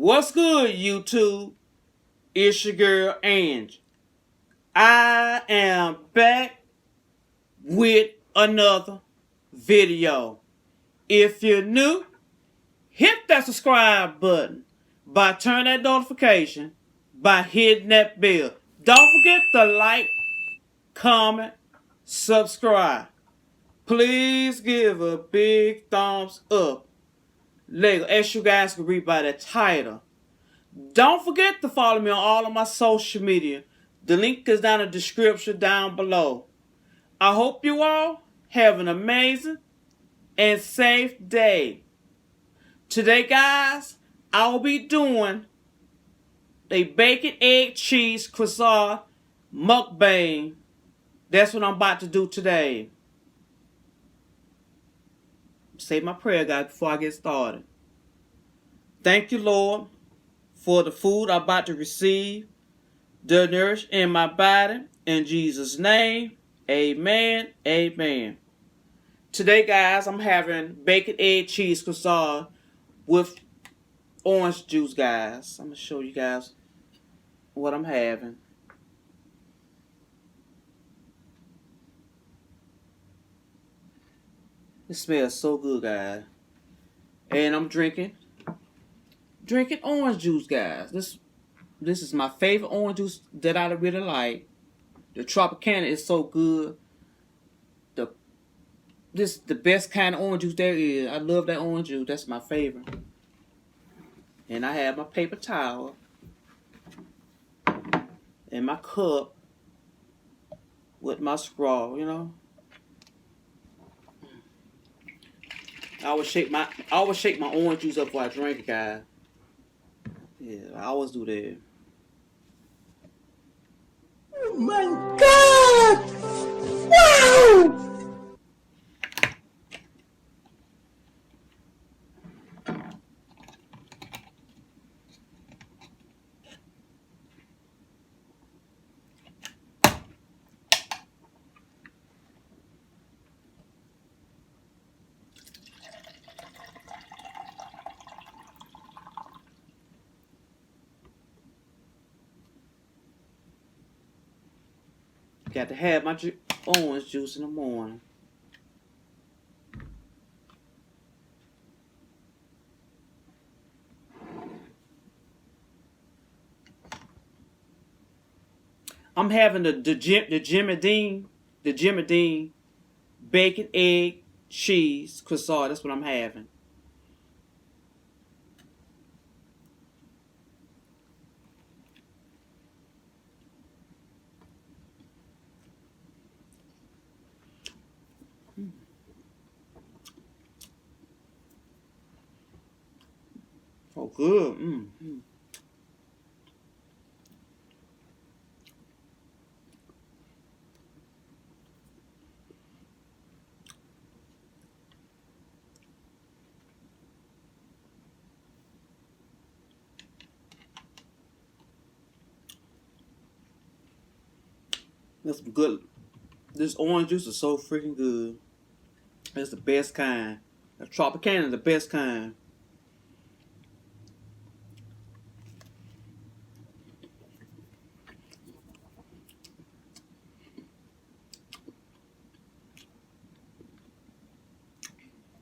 What's good, YouTube? It's your girl, Angie. I am back with another video. If you're new, hit that subscribe button by turning that notification, by hitting that bell. Don't forget to like, comment, subscribe. Please give a big thumbs up. Later, as you guys can read by the title. Don't forget to follow me on all of my social media. The link is down in the description down below. I hope you all have an amazing and safe day. Today, guys, I will be doing a bacon, egg, cheese, croissant mukbang. That's what I'm about to do today. Say my prayer, guys, before I get started. Thank you, Lord, for the food I'm about to receive, the nourish in my body. In Jesus' name, amen, amen. Today, guys, I'm having bacon, egg, cheese, croissant with orange juice, guys. I'm going to show you guys what I'm having. It smells so good, guys. And I'm drinking orange juice, guys. This is my favorite orange juice that I really like. The Tropicana is so good. This is the best kind of orange juice there is. I love that orange juice. That's my favorite. And I have my paper towel and my cup with my straw, you know. I always shake my orange juice up before I drink it, guys. Yeah, I always do that. Oh my God! Wow! Got to have my orange juice in the morning. I'm having the Jimmy Dean bacon, egg, cheese, croissant. That's what I'm having. Oh, good. That's good. This orange juice is so freaking good. It's the best kind. The Tropicana is the best kind.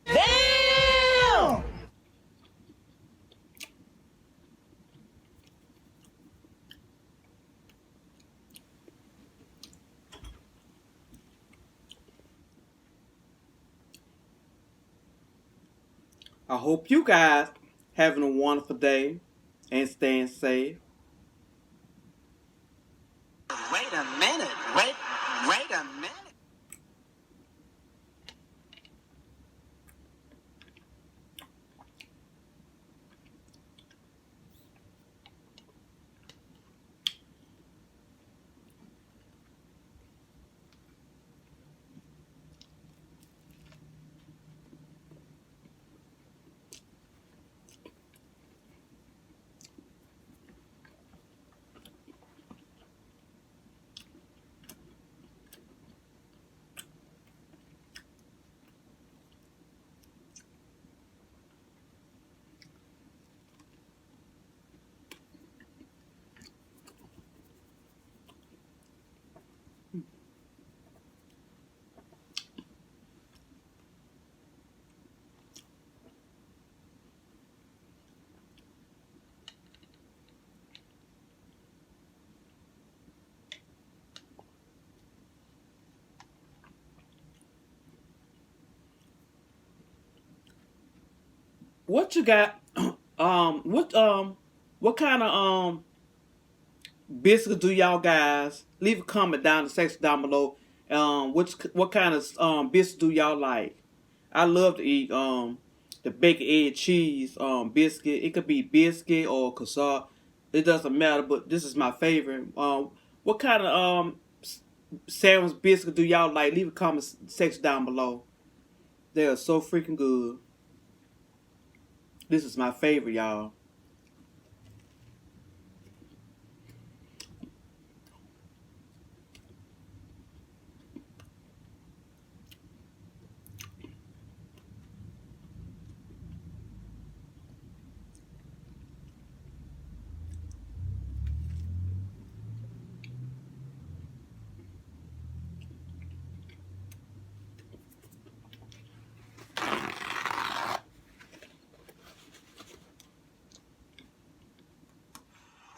Damn! I hope you guys having a wonderful day and staying safe. Wait a minute. Wait a minute. What you got? What kind of biscuits do y'all guys leave a comment down in the section down below? What kind of biscuits do y'all like? I love to eat the bacon egg cheese biscuit. It could be biscuit or croissant. It doesn't matter, but this is my favorite. What kind of sandwich biscuit do y'all like? Leave a comment section down below. They are so freaking good. This is my favorite, y'all.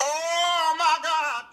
Oh my God!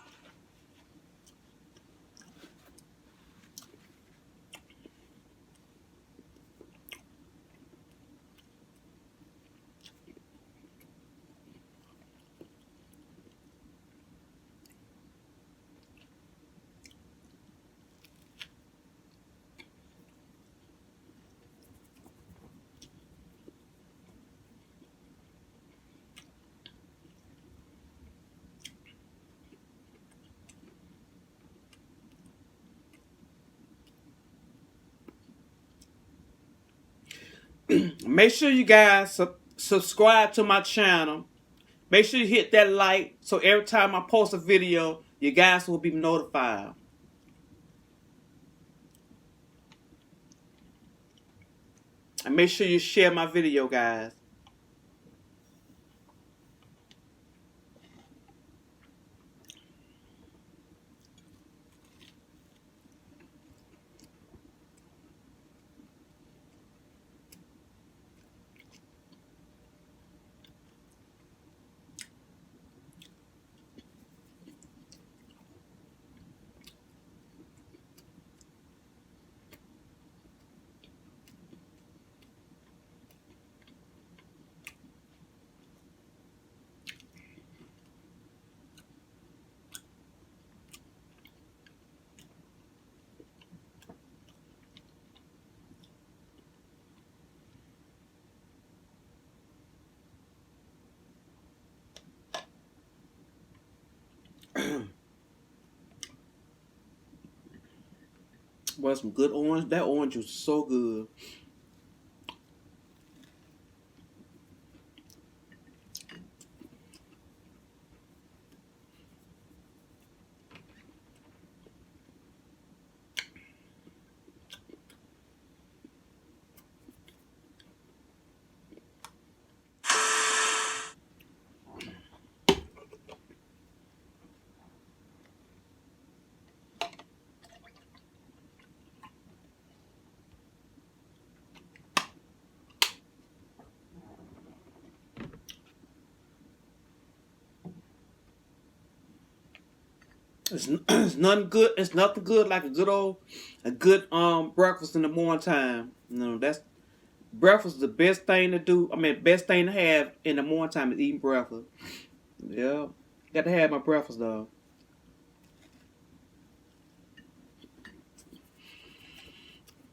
Make sure you guys subscribe to my channel. Make sure you hit that like so every time I post a video, you guys will be notified. And make sure you share my video, guys. Well, some good orange. That orange was so good. It's nothing good. It's nothing good like a good breakfast in the morning time. You know, that's breakfast is the best thing to do. I mean, best thing to have in the morning time is eating breakfast. Yeah, got to have my breakfast though.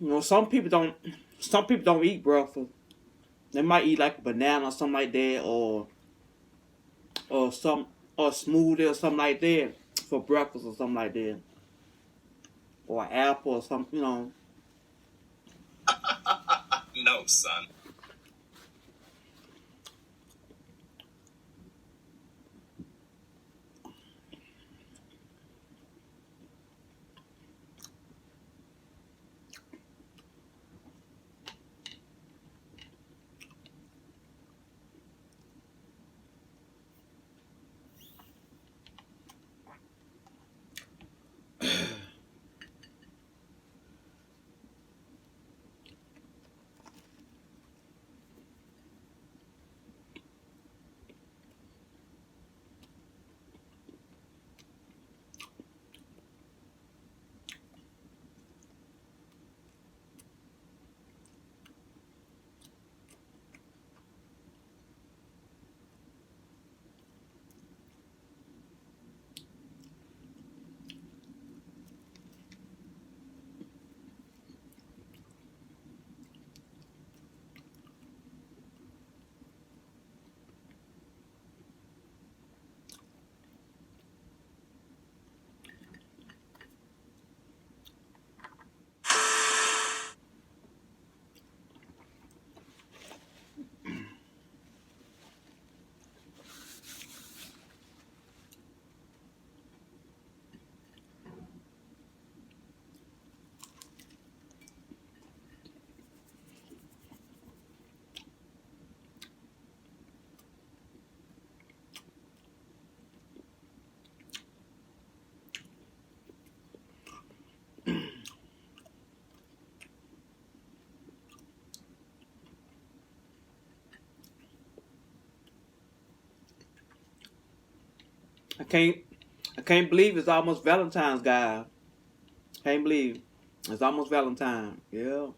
You know, some people don't. Some people don't eat breakfast. They might eat like a banana or something like that, or some or smoothie or something like that for breakfast or something like that, or an apple or something. You know. No, son. I can't believe it's almost Valentine's, guys. Can't believe it's almost Valentine. Yeah.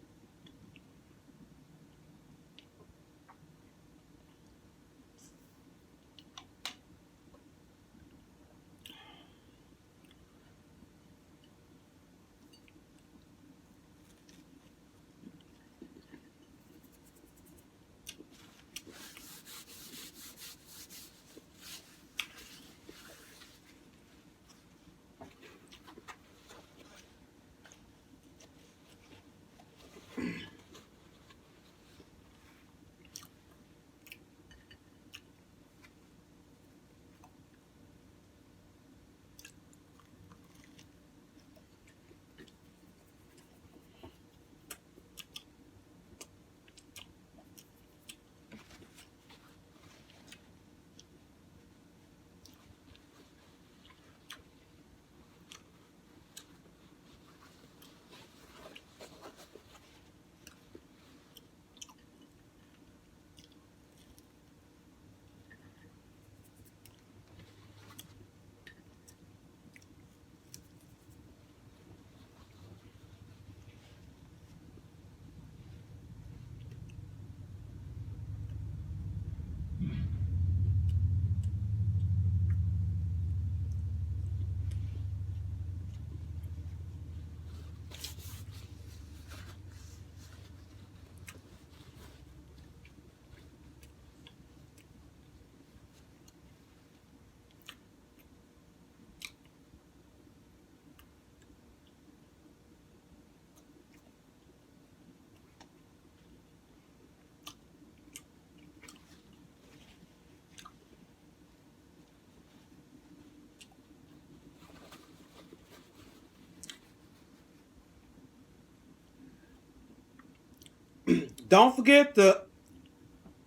Don't forget to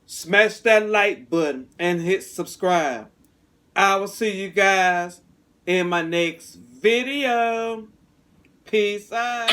smash that like button and hit subscribe. I will see you guys in my next video. Peace out.